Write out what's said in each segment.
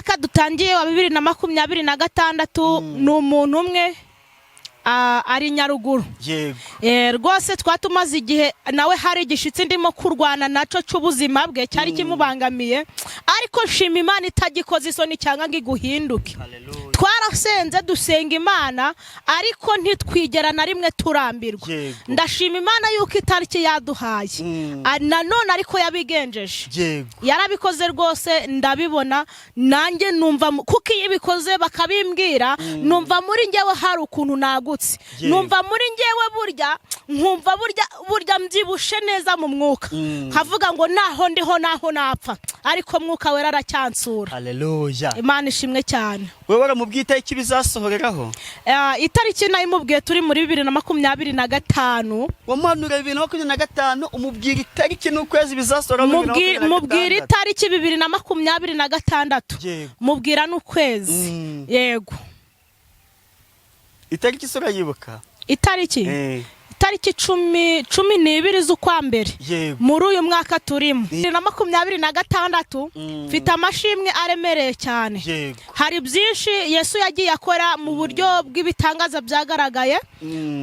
mwaka dutangiye wa 2026 ni umuntu umwe ari Nyaruguru. Yego. Rwose twatumaze igihe nawe hari igishitsi ndimo kurwana naco cy'ubuzima bwe cyari kimubangamiye, ariko nshima Imana itagikoze isoni cyangwa ngiguhinduke. Twarasenze dusenga Imana ariko ntitwigera na rimwe turambirwa. Ndashima Imana yuko itariki yaduhaye nanone ariko yabigenjeje. Yarabikoze rwose ndabibona, nanjye numva kuko yibikoze bakabimbwira, numva muri ngewe hari ukuntu nagutse, numva muri ngewe nkumva burya mbyibushe neza mu mwuka, nkavuga ngo naho ndiho naho napfa, ariko mwuka wera aracyansura. Haleluya. Imana ishimwe cyane. Wewe waramubwiye itariki bizasohoreraho? Itariki nayimubwiye turi muri 2025. Wamanura 2025 umubwira itariki n'ukwezi bizasohora mu 2026. Mubwira itariki 2026. Mubwira n'ukwezi. Yego. Itariki sura yibuka? Itariki? Itariki 12 z'ukwa mbere muri uyu mwaka turimo 2026. Mfite amashimwe aremereye cyane. Hari byinshi Yesu yagiye akora mu buryo bw'ibitangaza byagaragaye,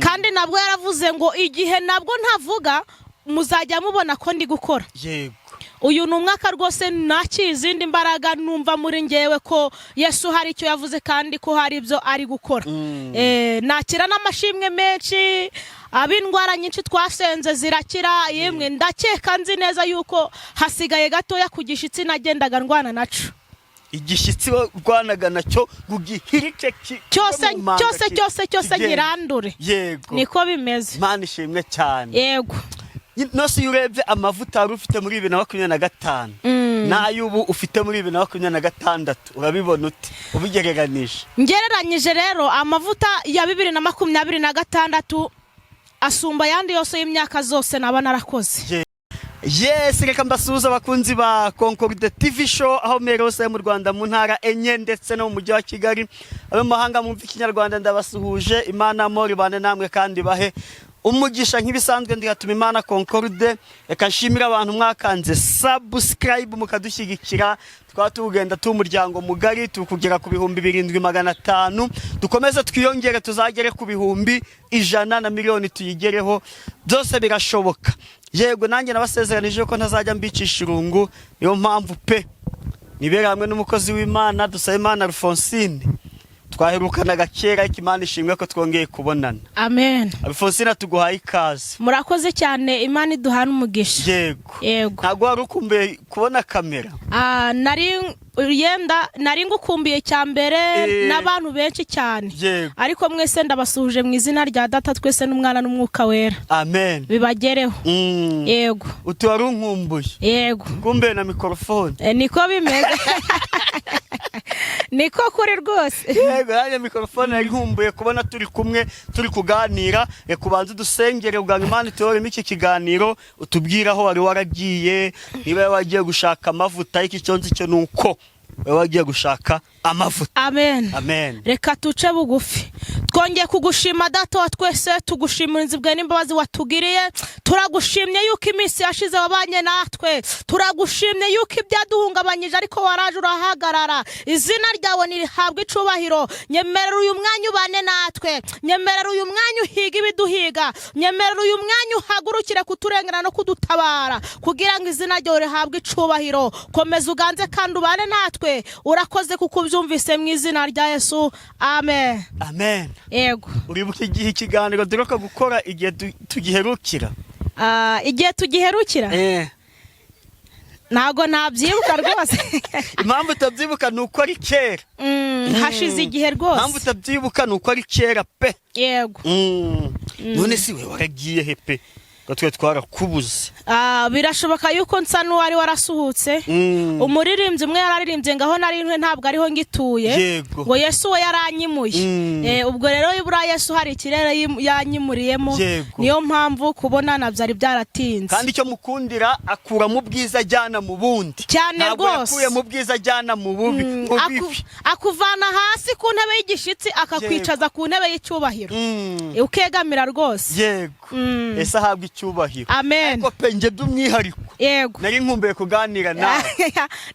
kandi nabwo yaravuze ngo igihe nabwo ntavuga muzajya mubona ko ndi gukora. Uyu ni umwaka rwose nakiye izindi mbaraga, numva muri ngewe ko Yesu hari icyo yavuze kandi ko hari ibyo ari gukora. Nakira n'amashimwe menshi, abindwara nyinshi twasenze zirakira, yemwe ndakeka nzi neza yuko hasigaye gatoya ku gishitsi nagendaga ndwana naco. Igishitsi rwanaga nacyo gugihirike cyose nyirandure. Yego. Niko bimeze. Imana ishimwe cyane. Yego. Nose yurebye amavuta ufite muri 2025 n'ayubu ufite muri 2026 urabibona ute ubigereranije? Ngereranyije rero amavuta ya 2026 asumba yandi yose y'imyaka zose naba narakoze. Yes, reka mbasuhuza abakunzi ba Concorde TV show aho merose mu Rwanda mu ntara enye ndetse no mu mujyi wa Kigali. Abo mahanga mu Kinyarwanda ndabasuhuje. Imana muri bane namwe kandi bahe umugisha nk'ibisanzwe ndigatuma Imana Concorde. Reka nshimira abantu mwakanze subscribe mukadushyigikira, twatugenda tumuryango mugari tukugera ku 7500, dukomeze twiyongere tuzagere ku 100 na miliyoni tuyigereho, byose birashoboka. Yego, nanjye nabasezeranije ko ntazajya mbicisha irungu, niyo mpamvu pe nibera hamwe n'umukozi w'Imana dusaba Imana Alphonsine. Twaherukanaga kera, Imana ishimwe ko twongeye kubonana. Amen. Alphonsine tuguhaye ikaze. Murakoze cyane, Imana iduhana umugisha. Yego. Ntago warukumbuye kubona kamera? Nari ngukumbiye cyambere n'abantu benshi cyane, ariko mwese ndabasuhuje mu izina rya Data twese n'Umwana n'Umwuka wera. Amen. Bibagereho. Yego. Utuwarunkumbuye? Yego. Kumbe na mikrofone? Niko bimeze. Niko kuri rwose. Yego, ya mikrofone yari nkumbuye kubona turi kumwe turi kuganira. Kubanza dusengere ubwa Imana itore miki kiganiro, utubwira aho wari waragiye, niba wagiye gushaka amavuta, iki cyonzi cyo nuko wagiye gushaka amavuta. Amen. Amen. Reka tuce bugufi. Twongeye kugushima Data wa twese, tugushimira inzibwe n'imbabazi watugiriye. Turagushimye yuko iminsi yashize wabanye natwe, turagushimye yuko ibyaduhungabanyije ariko waraje urahagarara. Izina ryawe nirihabwa icubahiro. Nyemerera uyu mwanya ubane natwe, nyemerera uyu mwanya uhiga ibiduhiga, nyemerera uyu mwanya uhagurukire kuturengera no kudutabara, kugira ngo izina ryawe rihabwe icubahiro. Komeza uganze kandi ubane natwe. Urakoze kuko ubyumvise mu izina rya Yesu. Amen. Amen. Yego. Uribuka igihe ikiganiro duheruka gukora igihe tugiherukira? Igihe tugiherukira? Ntago nabyibuka rwose. Impamvu utabyibuka nuko ari kera. Hashize igihe rwose. Impamvu utabyibuka nuko ari kera pe. Yego. None si we waragiye he pe? Gatwe twarakubuze. Birashoboka yuko nsa n'uwari warasuhutse. Umuririmbyi umwe yararirimbye ngaho nari ntwe ntabwo ariho ngituye, ngo Yesu we yaranyimuye. Ubwo rero ibura Yesu hari ikirere yanyimuriyemo, niyo mpamvu kubonana byari byaratinze. Kandi cyo mukundira akura mu bwiza ajyana mu bundi. Cyane rwose. Akuye mu bwiza ajyana mu bubi. Akuvana hasi ku ntebe y'igishitsi akakwicaza ku ntebe y'icyubahiro. Ukegamira rwose. Yego. Ese ahabwa icyubahiro. Amen. Ariko penje by'umwihariko yego nari nkumbuye kuganira nawe.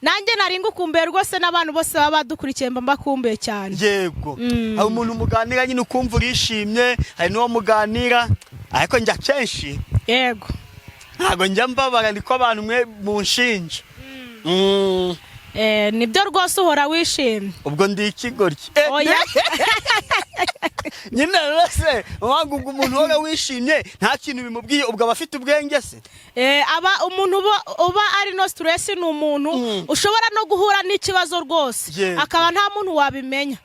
nanjye nari ngukumbuye rwose n'abantu bose baba badukurikiye mba mbakumbuye cyane. Yego hari umuntu muganira nyine ukumva urishimye, hari n'uwo muganira ariko njya kenshi yego ntabwo njya mbabara niko abantu mwe munshinja. nibyo rwose uhora wishimye. Ubwo ndi ikigoryi. Oya. nyine rwose wangu umuntu uhora wishimye nta kintu bimubwiye, ubwo aba afite ubwenge se? aba umuntu uba ari no stress ni umuntu ushobora no guhura n'ikibazo rwose akaba nta muntu wabimenya.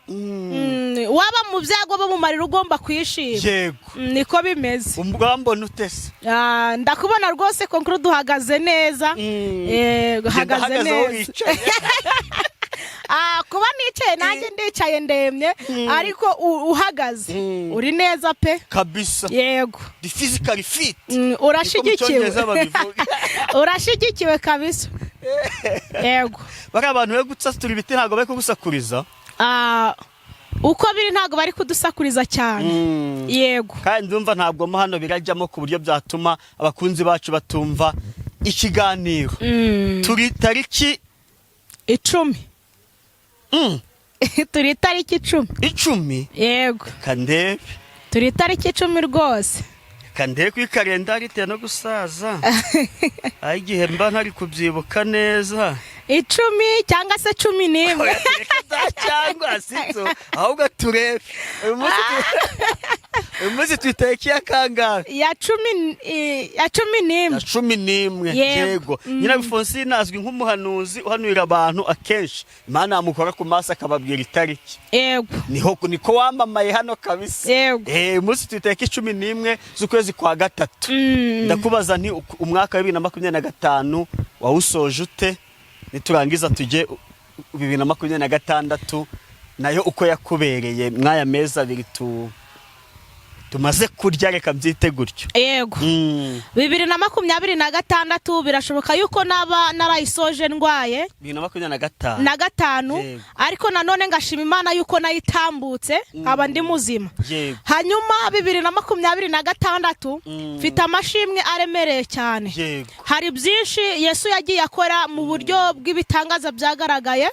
waba mu byago bo mu marira ugomba kwishima. Yego niko bimeze. Mbona utese? ndakubona rwose konkuru duhagaze neza. Hagaze neza. kuba nicaye nanjye ndicaye ndemye ariko uhagaze uri neza pe kabisa. Yego the physically fit. urashigikiwe urashigikiwe kabisa. Yego bari abantu be gutsatura ibiti ntago bari kugusakuriza. uko biri ntago bari kudusakuriza cyane. Yego kandi ndumva ntabwo mo hano birajyamo ku buryo byatuma abakunzi bacu batumva ikiganiro. turi tariki 10. turi tariki 10. 10? Yego kandebe turi tariki 10 rwose. kandebe ku kalendari te no gusaza igihe mba ntari kubyibuka neza. 10 cyangwa se 11 cyangwa sito ahubwo turebe uyu munsi twiteki ya kangahe? ya 11. Yego nyina Bifonsine azwi nk'umuhanuzi uhanurira abantu akenshi Imana yamukora ku maso akababwira itariki. Yego niko wamamaye hano kabisa. Yego umunsi twiteki 11 z'ukwezi kwa gatatu. ndakubaza nti umwaka wa 2025 wawusoje ute? Niturangiza tujye 2026 nayo uko yakubereye mwaya meza abiri tumaze kurya reka byite gutyo. Yego 2026 birashoboka yuko naba narayisoje ndwaye 2025 ariko nanone ngashima Imana yuko nayitambutse aba ndi muzima. Hanyuma 2026 mfite amashimwe aremereye cyane. Hari byinshi Yesu yagiye akora mu buryo bw'ibitangaza byagaragaye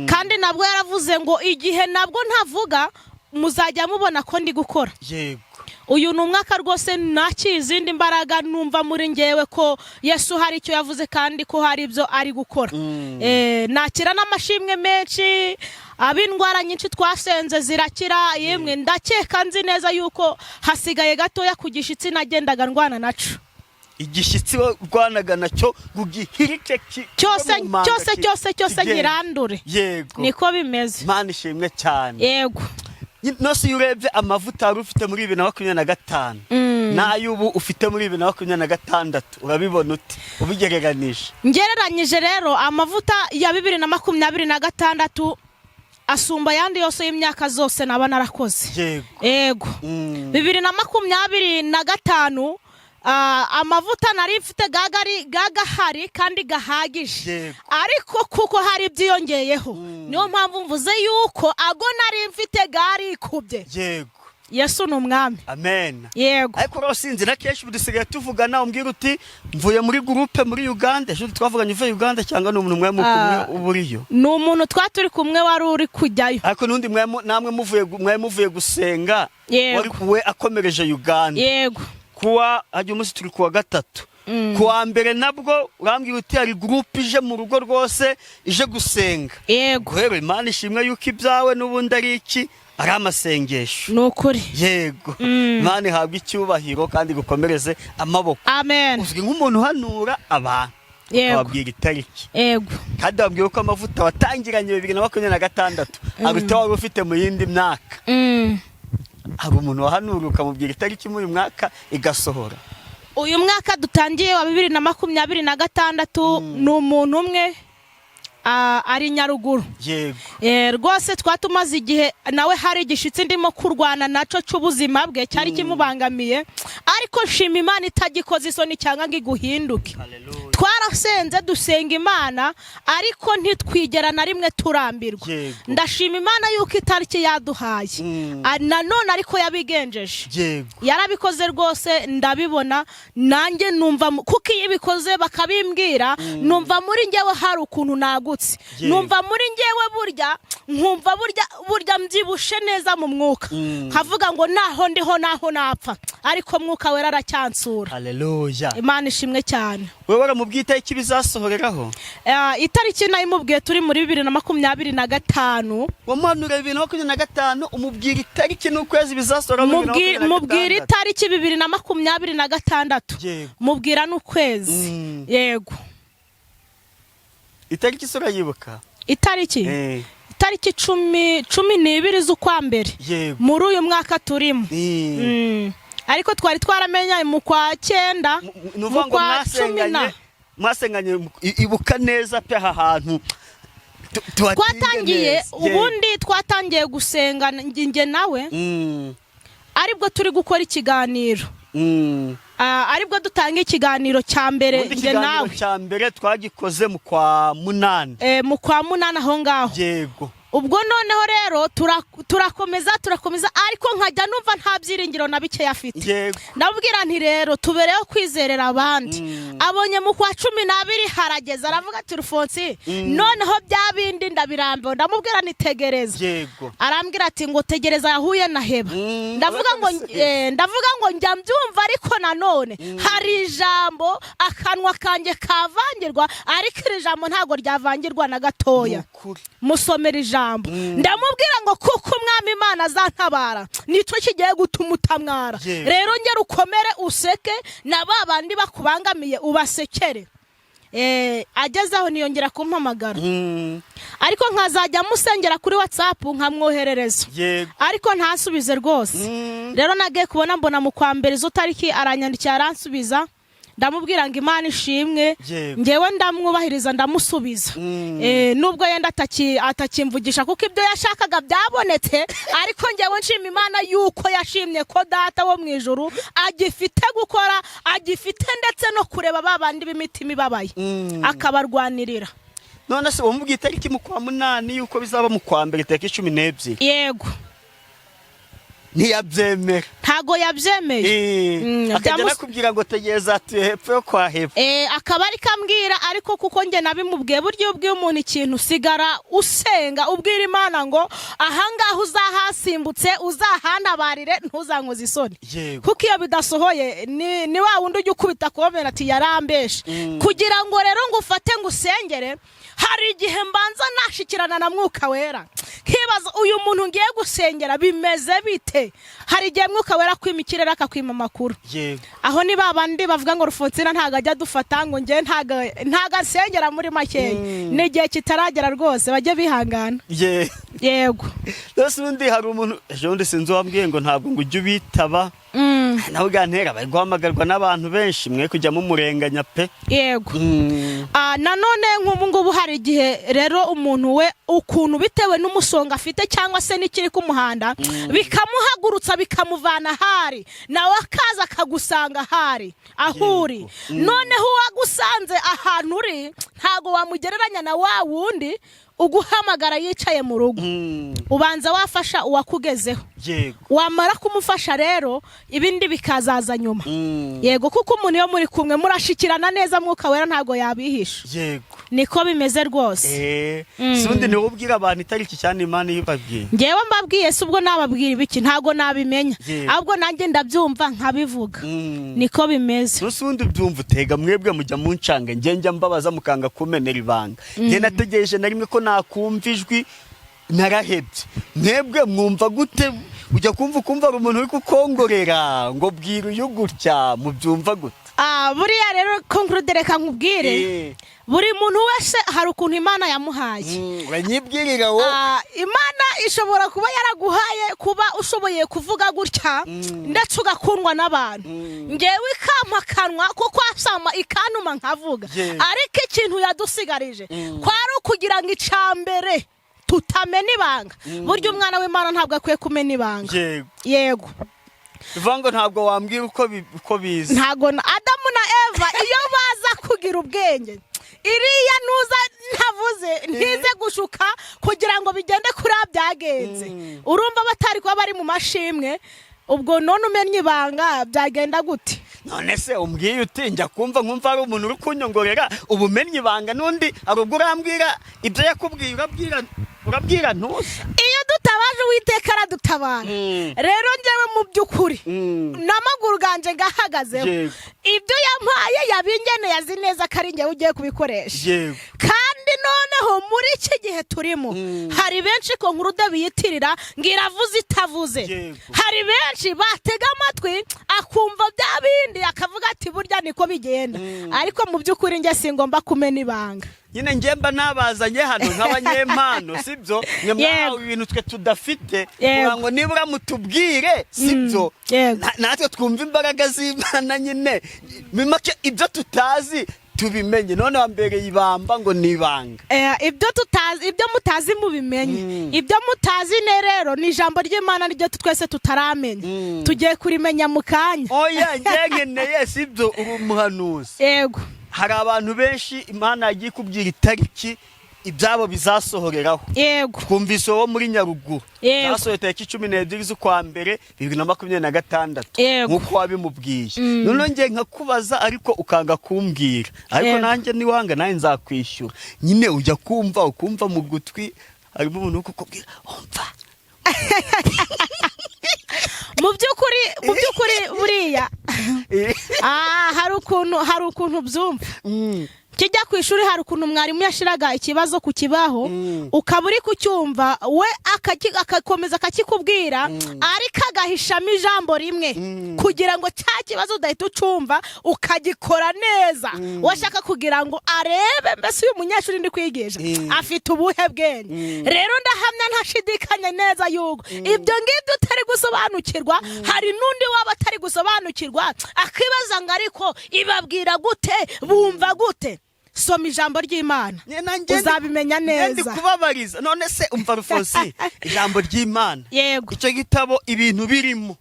kandi nabwo yaravuze ngo igihe nabwo ntavuga muzajya mubona ko ndi gukora. Yego uyu ni umwaka rwose nakiye izindi mbaraga numva muri ngewe ko Yesu hari icyo yavuze kandi ko hari ibyo ari gukora. nakira n'amashimwe menshi, ab'indwara nyinshi twasenze zirakira. Yemwe ndakeka nzi neza yuko hasigaye gatoya ku gishitsi nagendaga ndwana naco. Igishitsi rwanaga nacyo gugihirike cyose nyirandure. Yego niko bimeze. Imana ishimwe cyane. Yego nose yurebye amavuta ari ufite muri 2025 n'ayubu ufite muri 2026 urabibona ute ubigereranije? Ngereranyije rero amavuta ya 2026 asumba yandi yose y'imyaka zose naba narakoze. Yego 2025 amavuta nari mfite gagahari kandi gahagije ariko kuko hari byiyongeyeho niyo mpamvu mvuze yuko ago nari mfite gari kubye. Yego Yesu ni umwami. Amen. Yego ariko rosinzi na kenshi budusigaye tuvugana umbwira uti mvuye muri groupe muri Uganda. Ejo twavuganye uvuye Uganda cyangwa n'umuntu mwe mukumwe uburiyo? Ni umuntu twaturi kumwe wari uri kujyayo. Ariko nundi namwe muvuye gusenga wari kuwe akomereje Uganda. Yego kuwa hajya umunsi turi kuwa gatatu. Kuwa mbere nabwo urambwira uti hari groupe ije mu rugo rwose ije gusenga. Yego rero Imana ishimwe yuko ibyawe n'ubundi ari iki ari amasengesho. Nukuri. Yego Imana ihabwa icyubahiro kandi gukomereze amaboko. Amen. Uzwi nk'umuntu uhanura abantu ababwira itariki. Yego kandi ababwira ko amavuta watangiranye 2026 aruta wari ufite mu yindi myaka. hari umuntu wahanura ukamubwira itariki muri mwaka igasohora? Uyu mwaka dutangiye wa 2026 ni umuntu umwe ari Nyaruguru. Yego. Rwose twatumaze igihe nawe hari igishitsi ndimo kurwana naco cy'ubuzima bwe cyari kimubangamiye, ariko shima Imana itagikoze isoni cyangwa ngo iguhinduke. Twarasenze dusenga Imana ariko ntitwigera na rimwe turambirwa. Ndashima Imana yuko itariki yaduhaye nanone ariko yabigenjeje. Yarabikoze rwose ndabibona, nanjye numva kuko iyo ibikoze bakabimbwira numva muri njyewe hari ukuntu nagutse, numva muri njyewe nkumva burya mbyibushe neza mu mwuka, nkavuga ngo naho ndiho naho napfa ariko Mwuka Wera aracyansura. Haleluya. Imana ishimwe cyane. Wewe waramubwiye itariki bizasohoreraho? Itariki nayimubwiye turi muri 2025. Wamanura 2025 umubwira itariki n'ukwezi bizasohora mu 2026. Mubwira itariki 2026. Mubwira n'ukwezi. Yego. Itariki sura yibuka? Itariki? Itariki 12 z'ukwa mbere. Muri uyu mwaka turimo. Ariko twari twaramenya mu kwa 9 mu kwa 10 mwasenganye ibuka neza pe aha hantu twatangiye. Ubundi twatangiye gusenga nge nawe aribwo turi gukora ikiganiro, aribwo dutanga ikiganiro cya mbere nge nawe. Cya mbere twagikoze mu kwa 8. Mu kwa 8 aho ngaho. Yego. Ubwo noneho rero turakomeza ariko nkajya numva nta byiringiro na bike yafite. Ndabwira nti rero tubereho kwizerera abandi. Abonye mu kwa 12 harageze aravuga ati Rufonsi noneho byabindi ndabirambo. Ndamubwira nitegereza. Arambwira ati ngo tegereza yahuye na Heba. Ndavuga ngo njya mbyumva ariko nanone hari ijambo akanwa kanjye kavangirwa ariko iri jambo ntago ryavangirwa na gatoya. Musomera ijambo. Ndamubwira ngo kuko Umwami Imana azantabara nico kigiye gutuma utamwara. Rero ngera ukomere useke na babandi bakubangamiye ubasekere. Agezaho niyongera kumpamagara. Ariko nkazajya musengera kuri WhatsApp nkamwoherereza. Ariko ntasubize rwose. Rero nagiye kubona mbona mu kwa mbere zo tariki aranyandikira aransubiza. Ndamubwira ngo Imana ishimwe, ngewe ndamwubahiriza ndamusubiza. Nubwo yenda atakimvugisha kuko ibyo yashakaga byabonetse, ariko ngewe nshima Imana yuko yashimye ko Data wo mu ijuru agifite gukora, agifite ndetse no kureba babandi b'imitima ibabaye akabarwanirira. None se wamubwiye itariki mu kwa 8 yuko bizaba mu kwa mbere itariki 12? Yego. Ntiyabyemera. Ntago yabyemeye. Akajya nakubwira ngo tegereza hepfo yo kwa Heba. Akaba ari kambwira ariko kuko nge nabimubwiye buryo ubwiye umuntu ikintu sigara usenga ubwira Imana ngo ahangaha uzahasimbutse uzahanabarire ntuzankoze isoni. Kuko iyo bidasohoye ni wa wundi ujya ukubita komera ati yarambeshe. Kugira ngo rero ngo ufate ngo usengere hari igihe mbanza nashikirana na Mwuka Wera kibaza uyu muntu ngiye gusengera bimeze bite. Hari igihe Mwuka Wera kwimikirera akakwima makuru. Aho ni babandi bavuga ngo Rufonsina ntago ajya dufata ngo nge ntago asengera muri make. N'igihe kitaragera rwose bajye bihangana. Yego. Rwose undi hari umuntu ejo ndi sinzi wambwiye ngo ntabwo ngo ujye ubitaba. Nawe gantera bari guhamagarwa n'abantu benshi mwe kujya mu murenganya pe. Yego. Nanone nk'ubu ngubu hari igihe rero umuntu we ukuntu bitewe n'umusonga afite cyangwa se n'ikiri ku muhanda bikamuhagurutsa bikamuvana hari nawe akaza akagusanga hari ahuri. Noneho wagusanze ahantu uri ntago wamugereranya na wa wundi uguhamagara yicaye mu rugo. Ubanza wafasha uwakugezeho. Wamara kumufasha rero ibindi bikazaza nyuma. Yego kuko umuntu yo muri kumwe murashikirana neza Mwuka Wera ntago yabihisha. Niko bimeze rwose. Sundi ni ubwira abantu itariki cyane Imana yibabwiye. Ngewe mbabwiye se ubwo nababwira ibiki ntago nabimenya. Ahubwo nanjye ndabyumva nkabivuga. Niko bimeze. Sundi byumva utega mwebwe mujya mu ncanga njya mbabaza mukanga kumenera ibanga. Nge nategereje na rimwe ko nakumva ijwi narahebye. Mwebwe mwumva gute ujya kumva ukumva umuntu uri kukongorera ngo bwira uyu gutya mubyumva gute? buriya rero conclude reka nkubwire buri muntu wese hari ukuntu Imana yamuhaye wanyibwirira wo Imana ishobora kuba yaraguhaye kuba ushoboye kuvuga gutya ndetse ugakundwa n'abantu ngewe ikampakanwa kuko asama ikanuma nkavuga ariko ikintu yadusigarije kwari ukugira ngo icambere tutamena ibanga buryo umwana w'Imana ntabwo akwiye kumena ibanga yego Ivango ntabwo wambwira uko biza ntabwo Adamu na Eva iyo baza kugira ubwenge iriya nuza ntavuze ntize gushuka kugira ngo bigende kuri byagenze urumva batari kuba bari mu mashimwe ubwo none umenye ibanga byagenda gute none se umbwiye utinjya kumva nkumva ari umuntu uri kunyongorera ubumenye ibanga nundi arubwo urambwira ibyo yakubwiye urabwira ntusa iyo dutabaje Uwiteka aradutabara rero njyewe mu by'ukuri n'amaguru ganje ngahagazeho ibyo yampaye yabingeneye azi neza ko ari njyewe ugiye kubikoresha kandi noneho muri iki gihe turimo hari benshi ko nkurude biyitirira ngiravuze itavuze hari benshi batega amatwi akumva bya bindi akavuga ati burya niko bigenda ariko mu by'ukuri njye singomba kumena ibanga nyine ngemba nabazanye hano nk'abanyempano sibyo mwahawe ibintu twe tudafite ngo nibura mutubwire sibyo natwe twumva imbaraga z'Imana nyine bimake ibyo tutazi tubimenye none wambereye ibamba ngo nibanga ibyo mutazi mubimenye ibyo mutazi rero ni ijambo ry'Imana ryo twese tutaramenya tugiye kurimenya mu kanya oya ngeneye sibyo uri umuhanuzi yego hari abantu benshi Imana yagiye kubwira itariki ibyabo bizasohoreraho yego twumvise wo muri Nyaruguru zasohoye tariki 12 z'ukwa mbere 2026 nkuko wabimubwiye none ngiye nkakubaza ariko ukanga kumbwira ariko nanjye niwanga naye nzakwishyura nyine ujya kumva ukumva mu gutwi harimo umuntu ukubwira umva mu by'ukuri buriya hari ukuntu byumva kijya ku ishuri hari ukuntu mwarimu yashiraga ikibazo ku kibaho ukaba uri kucyumva we akakomeza akakikubwira ariko agahishamo ijambo rimwe kugira ngo cya kibazo udahita ucumva ukagikora neza washaka kugira ngo arebe mbese uyu munyeshuri ndi kwigisha afite ubuhe bwenge rero ndahamya ntashidikanya neza yuko ibyo ngibyo utari gusobanukirwa hari n'undi waba atari gusobanukirwa akibaza ngo ariko ibabwira gute bumva gute soma ijambo ry'Imana uzabimenya neza ndi kubabariza none se umva Rufonsi ijambo ry'Imana icyo gitabo ibintu birimo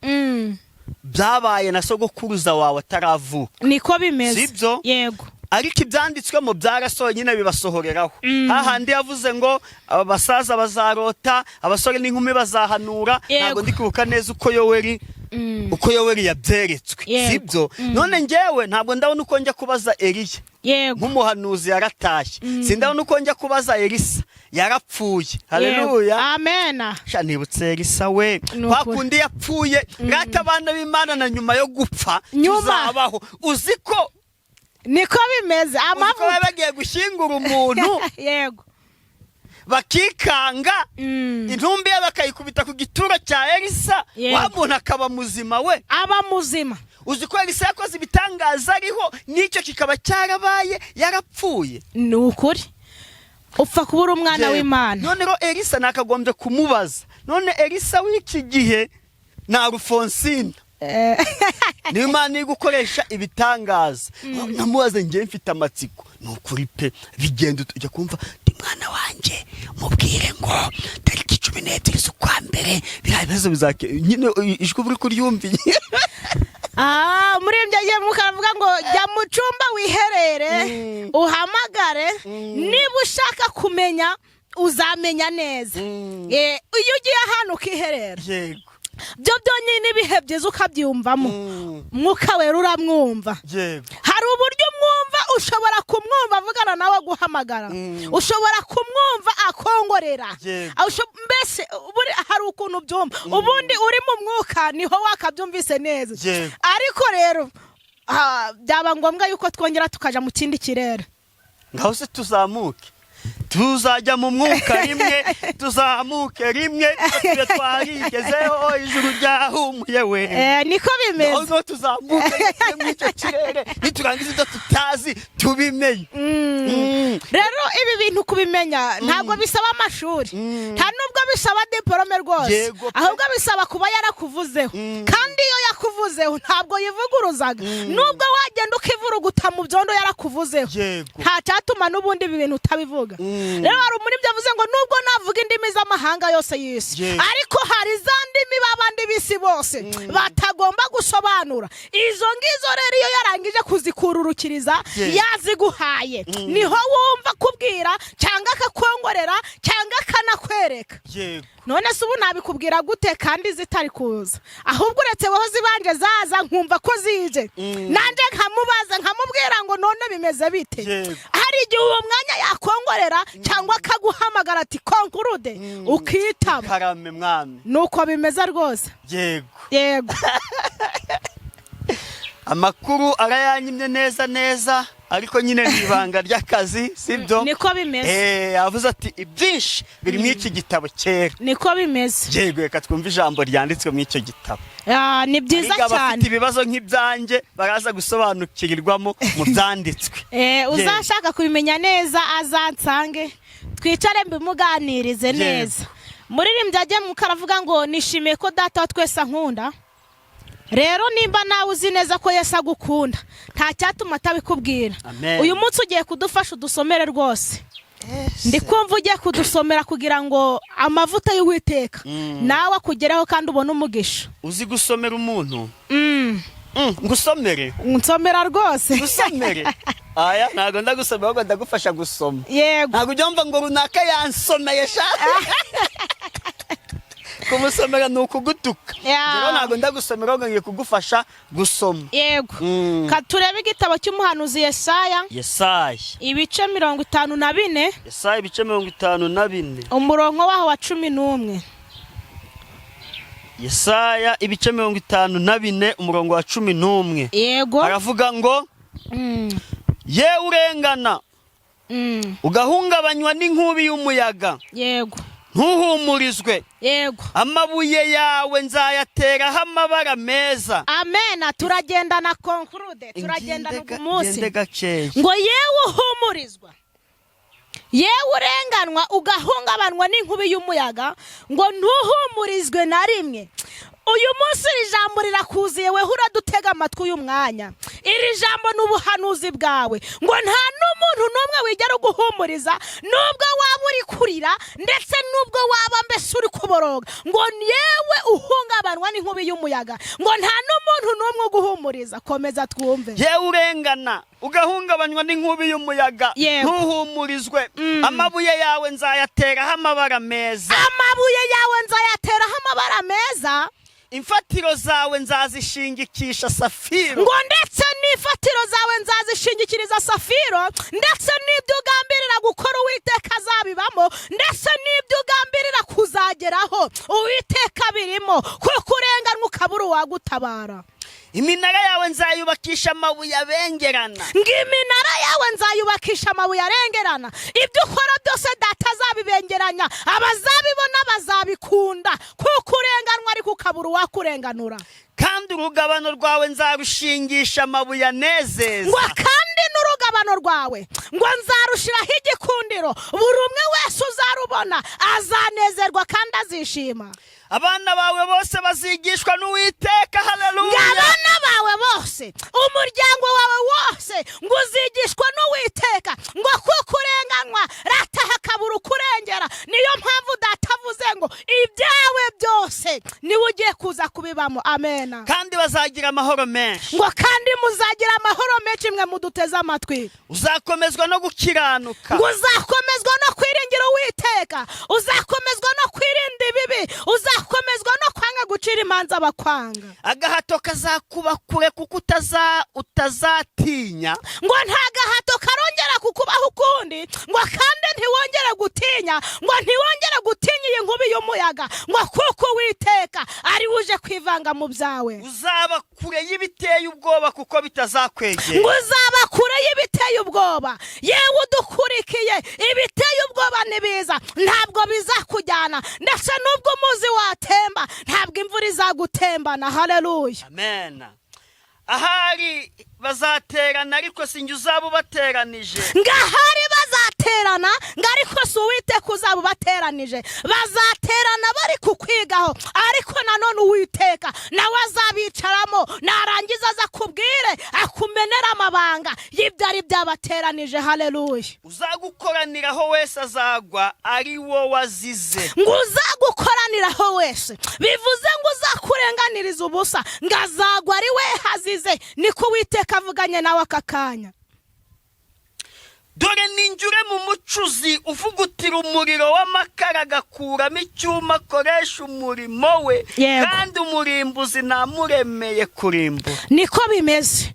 byabaye na sogokuruza wawe ataravuka niko bimeze sibyo yego ariko ibyanditswemo byarasohoye nyine bibasohoreraho hahandi yavuze ngo abasaza bazarota abasore n'inkumi bazahanura ntabwo ndi kwibuka neza uko Yoweri yabyeretswe sibyo none ngewe ntabwo ndabona uko njya kubaza Eliya nk'umuhanuzi yaratashye sindabona uko njya kubaza Elisa yarapfuye haleluya amen nibutse Elisa we bakundi yapfuye rata abana b'Imana na nyuma yo gupfa tuzabaho uziko niko bimeze amavuta bagiye gushingura umuntu yego bakikanga intumbi bakayikubita ku gituro cya Elisa wa muntu akaba muzima we aba muzima uziko Elisa yakoze ibitangaza ariho nicyo kikaba cyarabaye yarapfuye ni ukuri upfa kubura umwana w'Imana none ro Elisa nakagombye kumubaza none Elisa w'iki gihe na Rufonsina ni Imana igukoresha ibitangaza namubaze ngiye mfite amatsiko nukuri pe bigenda tujya kumva ndi mwana wanje mubwire ngo tariki 12 z'ukwa mbere birabibazo bizake nyine ijwi buri kuryumviye muri ibyo mukavuga ngo jya mu cyumba wiherere uhamagare niba ushaka kumenya uzamenya neza iyo ugiye ahantu ukiherera byo byonyine ibihe byiza ukabyumvamo mwuka wera uramwumva hari uburyo umwumva ushobora kumwumva avugana nawe guhamagara ushobora kumwumva akongorera mbese hari ukuntu byumva ubundi uri mu mwuka niho wakabyumvise neza ariko rero byaba ngombwa yuko twongera tukaja mu kindi kirere ngaho se tuzamuke tuzajya mu mwuka rimwe tuzamuke rimwe tube twarigezeho ijuru ryahumuye we niko bimeze aho tuzamuke mu icyo kirere niturangiza ibyo tutazi tubimenye rero ibi bintu kubimenya ntabwo bisaba amashuri nta nubwo bisaba diplome rwose ahubwo bisaba kuba yarakuvuzeho kandi iyo yakuvuzeho ntabwo yivuguruzaga nubwo wagenda ukivuruguta mu byondo yarakuvuzeho nta cyatuma n'ubundi ibi bintu utabivuga rero hari umuririmbyi yavuze ngo nubwo navuga indimi z'amahanga yose y'isi ariko hari za ndimi b'abandi b'isi bose batagomba gusobanura izo ngizo rero iyo yarangije kuzikururukiriza yaziguhaye niho wumva kubwira cyangwa akakwongorera cyangwa akanakwereka none se ubu nabikubwira gute kandi zitari kuza ahubwo uretse wowe zibanje zaza nkumva ko zije nanjye nkamubaza nkamubwira ngo none bimeze bite hari igihe uwo mwanya yakongorera cyangwa akaguhamagara ati konkurude ukitaba karame mwami nuko bimeze rwose yego amakuru arayanyimye neza ariko nyine ni ibanga ry'akazi sibyo niko bimeze avuze ati ibyinshi biri mu iki gitabo cyera niko bimeze yego reka twumve ijambo ryanditswe mu icyo gitabo ni byiza cyane abafite ibibazo nk'ibyanjye baraza gusobanukirirwamo mu byanditswe uzashaka kubimenya neza azansange twicare mbimuganirize neza muririmbyi ajye mu karavuga ngo nishimiye ko data wa twese ankunda rero nimba nawe uzi neza ko Yesu agukunda nta cyatuma atabikubwira uyu munsi ugiye kudufasha udusomere rwose ndi kumva ugiye kudusomera kugira ngo amavuta y'Uwiteka nawe akugeraho kandi ubone umugisha uzi gusomera umuntu ngusomere nsomera rwose ngusomere aya ntago ndagusomera ahubwo ndagufasha gusoma yego ntago ujya wumva ngo runaka yansomeye sha kumusomera ni ukugutuka rero ntabwo ndagusomera ahubwo ngiye kugufasha gusoma yego turebe igitabo cy'umuhanuzi Yesaya ibice 54 Yesaya ibice 54 umurongo waho wa 11 Yesaya ibice 54 umurongo wa 11 yego aravuga ngo ye urengana ugahungabanywa n'inkubi y'umuyaga yego ntuhumurizwe yego amabuye yawe nzayateraho amabara meza amena turagendana conclude turagendana umunsi gakeya ngo yewe uhumurizwa yewe urenganwa ugahungabanwa n'inkubi y'umuyaga ngo ntuhumurizwe na rimwe uyu munsi iri jambo rirakuziye weho uradutega amatwi uyu mwanya iri jambo ni ubuhanuzi bwawe ngo nta n'umuntu n'umwe wigera uguhumuriza nubwo waba uri kurira ndetse nubwo waba mbese uri kuboroga ngo yewe uhungabanwa n'inkubi y'umuyaga ngo nta n'umuntu n'umwe uguhumuriza komeza twumve yewe urengana ugahungabanywa n'inkubi y'umuyaga ntuhumurizwe amabuye yawe nzayateraho amabara meza amabuye yawe nzayateraho amabara meza imfatiro zawe nzazishingikisha safiro ngo ndetse n'ifatiro zawe nzazishingikiriza safiro ndetse n'ibyo ugambirira gukora Uwiteka azabibamo ndetse n'ibyo ugambirira kuzageraho Uwiteka birimo kuko urenganwa ukabura uwagutabara iminara yawe nzayubakisha amabuye abengerana ngo iminara yawe nzayubakisha amabuye arengerana ibyo ukora byose data azabibengeranya abazabibona bazabikunda kuko urenganwa ariko ukabura uwakurenganura kandi urugabano rwawe nzarushingisha amabuye anezeza ngo kandi n'urugabano rwawe ngo nzarushiraho igikundiro buri umwe wese uzarubona azanezerwa kandi azishima abana bawe bose bazigishwa n'Uwiteka haleluya abana bawe bose umuryango wawe wose ngo uzigishwa n'Uwiteka ngo kuko urenganwa rata hakabura ukurengera niyo mpamvu datavuze ngo ibyawe byose niwe ugiye kuza kubibamo amena kandi bazagira amahoro menshi ngo kandi muzagira amahoro menshi mwe muduteze amatwi uzakomezwa no gukiranuka ngo uzakomezwa no kwiringira Uwiteka uzakomezwa no kwirinda ibibi uzakomezwa no kwanga gucira umwanzi abakwanga. Agahato kazakuba kure kuko utazatinya. Ngo nta gahato karongera kukubaho ukundi, ngo kandi ntiwongere gutinya, ngo ntiwongere gutinya iyi nkubi y'umuyaga, ngo kuko Uwiteka ari uje kwivanga mu byawe. Uzaba kure y'ibiteye ubwoba kuko bitazakwegera. Ngo uzaba kure y'ibiteye ubwoba. Yewe udukurikiye, ibiteye ubwoba nibiza ntabwo bizakujyana, ndetse nubwo umuzi watemba ntabwo imvura izagutembana. Haleluya, amen. Ahari bazaterana ariko sinjye uzaba ubateranije. Ngahari bazaterana ariko si Uwiteka uzaba ubateranije. Bazaterana bari kukwigaho ariko nanone Uwiteka nawe azabicaramo, narangiza aza kubwire akumenera amabanga y'ibyari byabateranije. Haleluya. Uzagukoraniraho wese azagwa ari wo wazize. Ngo uzagukoraniraho wese bivuze ngo uzakurenganiriza ubusa, ngazagwa ari we hazize. Niko Uwiteka avuganye nawe aka kanya. Dore ninjure mu mucuzi uvugutira umuriro w'amakara agakuramo icyuma akoresha umurimo we, kandi umurimbuzi namuremeye kurimbu. Niko bimeze.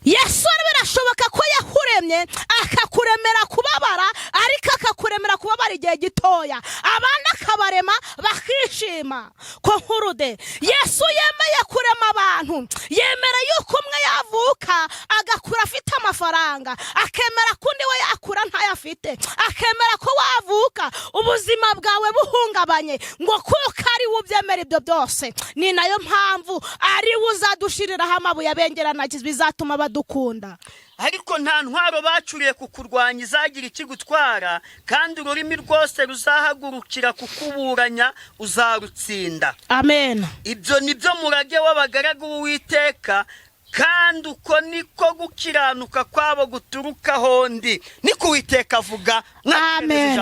Yesu birashoboka ko yakuremye akakuremera kubabara, ariko akakuremera kubabara igihe gitoya, abandi akabarema bakishima. Ko nkurude Yesu yemeye kurema abantu, yemera yuko umwe yavuka agakura afite amafaranga, akemera kundi we yakura ntayafite, akemera ko wavuka ubuzima bwawe buhungabanye, ngo kuko ari ubyemera ibyo byose. Ni nayo mpamvu ari uzadushiriraho amabuye abengerana bizatuma dukunda. Ariko nta ntwaro bacuriye kukurwanya izagira ikigutwara, kandi ururimi rwose ruzahagurukira kukuburanya uzarutsinda. Amen. Ibyo nibyo murage w'abagaragu b'Uwiteka, kandi uko niko gukiranuka kwabo guturuka hondi. Niko Uwiteka avuga. Amen.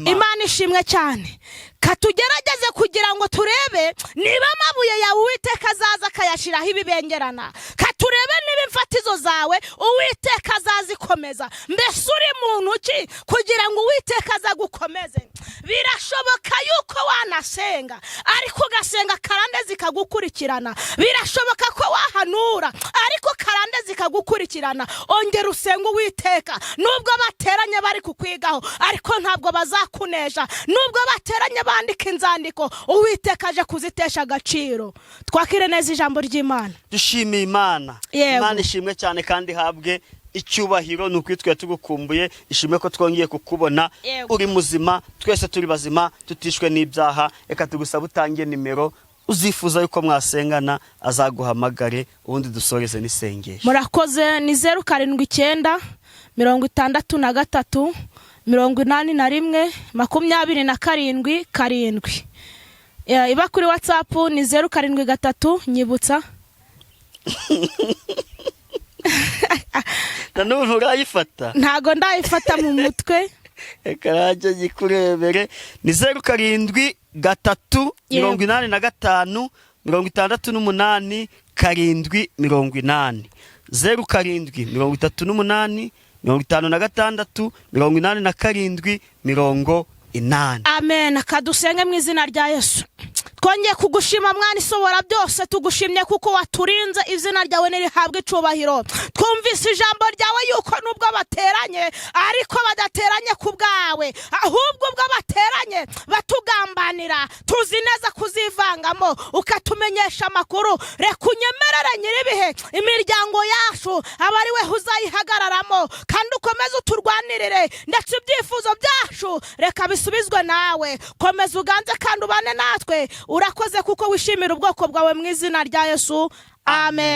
Imana ishimwe cyane. Katugerageze kugira ngo turebe niba amabuye ya Uwiteka azaza akayashiraho ibibengerana. Katurebe niba imfatizo zawe Uwiteka azazikomeza. Mbese uri muntu ki kugira ngo Uwiteka azagukomeze? Birashoboka yuko wanasenga ariko ugasenga karande zikagukurikirana. Birashoboka ko wahanura ariko karande zikagukurikirana. Ongera usenga Uwiteka. Nubwo bateranye bari kukwigaho ariko ntabwo bazakunesha. Nubwo bateranye bandika inzandiko, Uwiteka aje kuzitesha agaciro. Twakire neza ijambo ry'Imana. Dushimiye Imana. Imana ishimwe cyane kandi habwe icyubahiro. Nuko twe tugukumbuye, ishimwe ko twongeye kukubona uri muzima, twese turi bazima tutishwe n'ibyaha. Reka tugusaba utangiye nimero uzifuza yuko mwasengana, azaguhamagare ubundi dusoreze n'isengesho. Murakoze. Ni 079 63 81 27 7. Iba kuri WhatsApp ni 073 nyibutsa. Nanone urayifata? Ntago ndayifata mu mutwe. Ekaraje gikurebere. Ni 073 85 68 780. 0karindwi 38 56 87 80. Amen. Kadusenge mu izina rya Yesu. Twongeye kugushima mwana isobora byose, tugushimye kuko waturinze, izina ryawe nirihabwe icubahiro. Twumvise ijambo ryawe yuko nubwo bateranye ariko badateranye ku bwawe, ahubwo ubwo bateranye batugambanira. Tuzi neza kuzivangamo ukatumenyesha amakuru. Reka unyemerere nyiribihe imiryango yacu abari we uzayihagararamo, kandi ukomeze uturwanirire, ndetse ibyifuzo byacu reka bisubizwe nawe. Komeza uganze kandi ubane natwe. Urakoze kuko wishimira ubwoko bwawe mu izina rya Yesu. Amen.